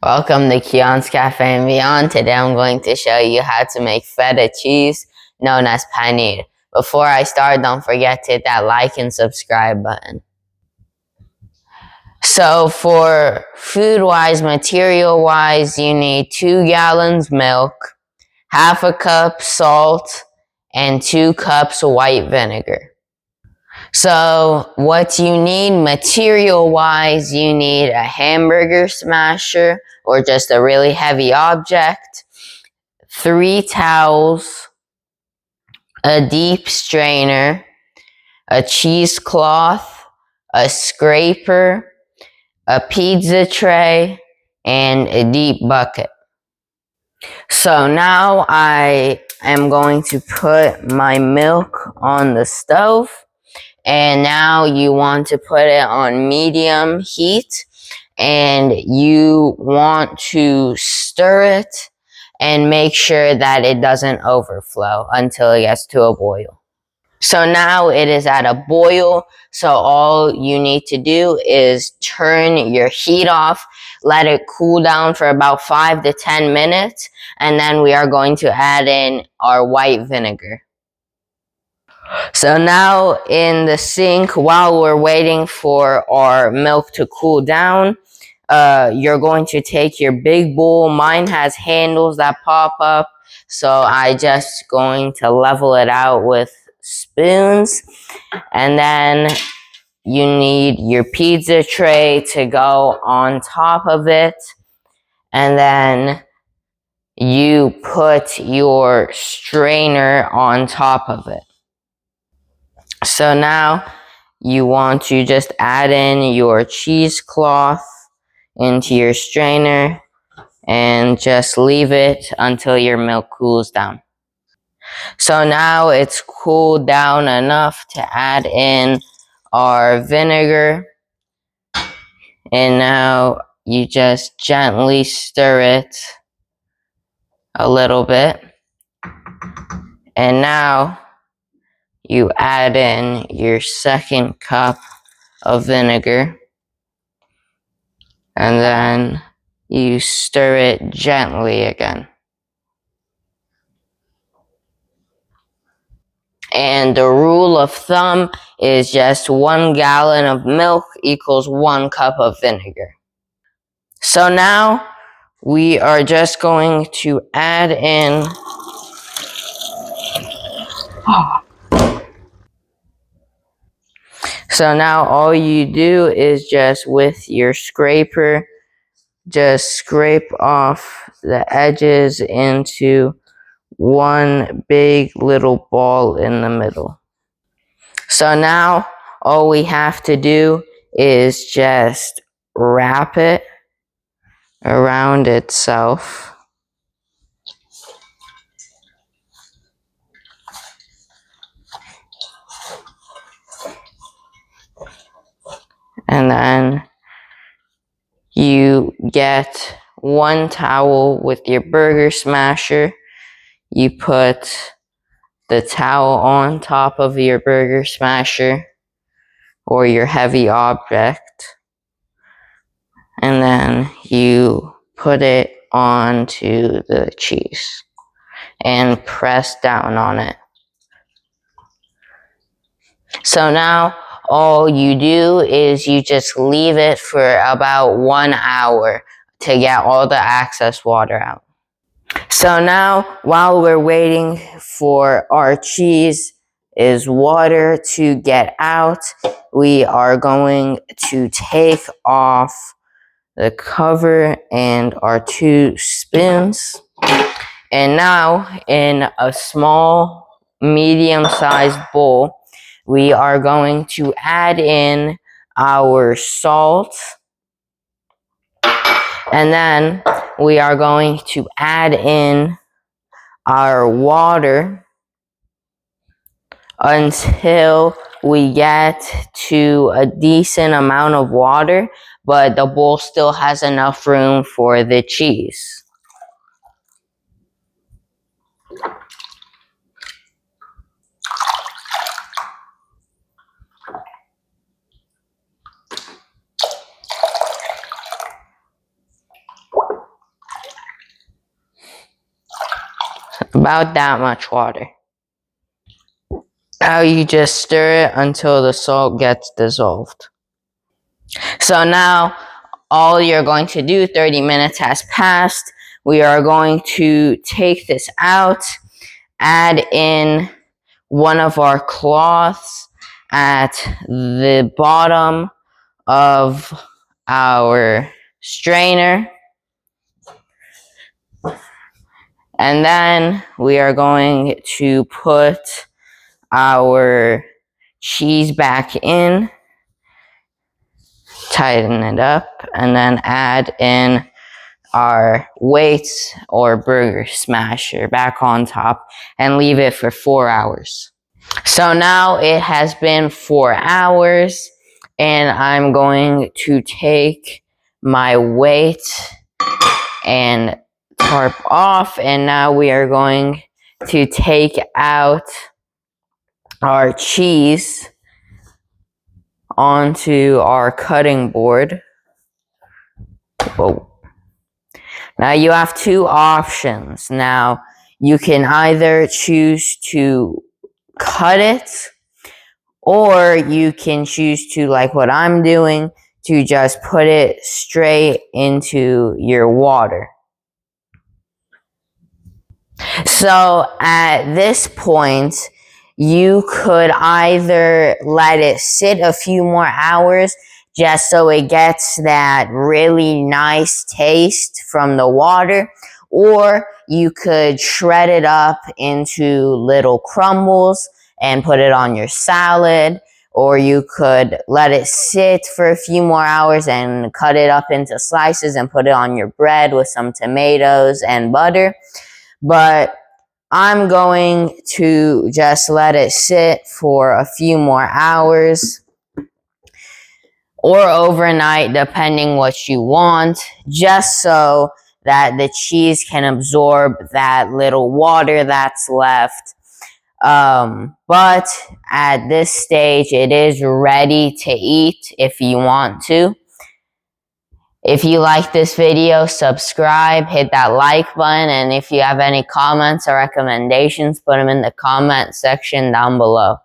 Welcome to Keon's Cafe and Beyond. Today I'm going to show you how to make feta cheese known as paneer. Before I start, don't forget to hit that like and subscribe button. So for food-wise, material-wise, you need 2 gallons milk, half a cup salt, and 2 cups white vinegar. So what you need material-wise, you need a hamburger smasher or just a really heavy object, 3 towels, a deep strainer, a cheesecloth, a scraper, a pizza tray, and a deep bucket. So now I am going to put my milk on the stove. And now you want to put it on medium heat and you want to stir it and make sure that it doesn't overflow until it gets to a boil. So now it is at a boil, so all you need to do is turn your heat off, let it cool down for about 5 to 10 minutes, and then we are going to add in our white vinegar. So now in the sink, while we're waiting for our milk to cool down, you're going to take your big bowl. Mine has handles that pop up, so I just going to level it out with spoons. And then you need your pizza tray to go on top of it. And then you put your strainer on top of it. So now you want to just add in your cheesecloth into your strainer and just leave it until your milk cools down. So now it's cooled down enough to add in our vinegar, and now you just gently stir it a little bit, and now you add in your second cup of vinegar, and then you stir it gently again. And the rule of thumb is just 1 gallon of milk equals 1 cup of vinegar. So now we are just going to add in So now all you do is just with your scraper, just scrape off the edges into one big little ball in the middle. So now all we have to do is just wrap it around itself. And then you get 1 towel with your burger smasher. You put the towel on top of your burger smasher or your heavy object, and then you put it onto the cheese and press down on it. So now all you do is you just leave it for about 1 hour to get all the excess water out. So now while we're waiting for our cheese is water to get out, we are going to take off the cover and our 2 spoons. And now in a small medium-sized bowl, we are going to add in our salt, and then we are going to add in our water until we get to a decent amount of water, but the bowl still has enough room for the cheese. About that much water. Now you just stir it until the salt gets dissolved. So now all you're going to do, 30 minutes has passed. We are going to take this out, add in one of our cloths at the bottom of our strainer. And then we are going to put our cheese back in, tighten it up, and then add in our weights or burger smasher back on top and leave it for 4 hours. So now it has been 4 hours and I'm going to take my weight and tarp off, and now we are going to take out our cheese onto our cutting board. Whoa. Now you have two options. Now you can either choose to cut it, or you can choose to, like what I'm doing, to just put it straight into your water. So at this point, you could either let it sit a few more hours just so it gets that really nice taste from the water, or you could shred it up into little crumbles and put it on your salad, or you could let it sit for a few more hours and cut it up into slices and put it on your bread with some tomatoes and butter. But I'm going to just let it sit for a few more hours or overnight, depending what you want, just so that the cheese can absorb that little water that's left. But at this stage, it is ready to eat if you want to. If you like this video, subscribe, hit that like button, and if you have any comments or recommendations, put them in the comment section down below.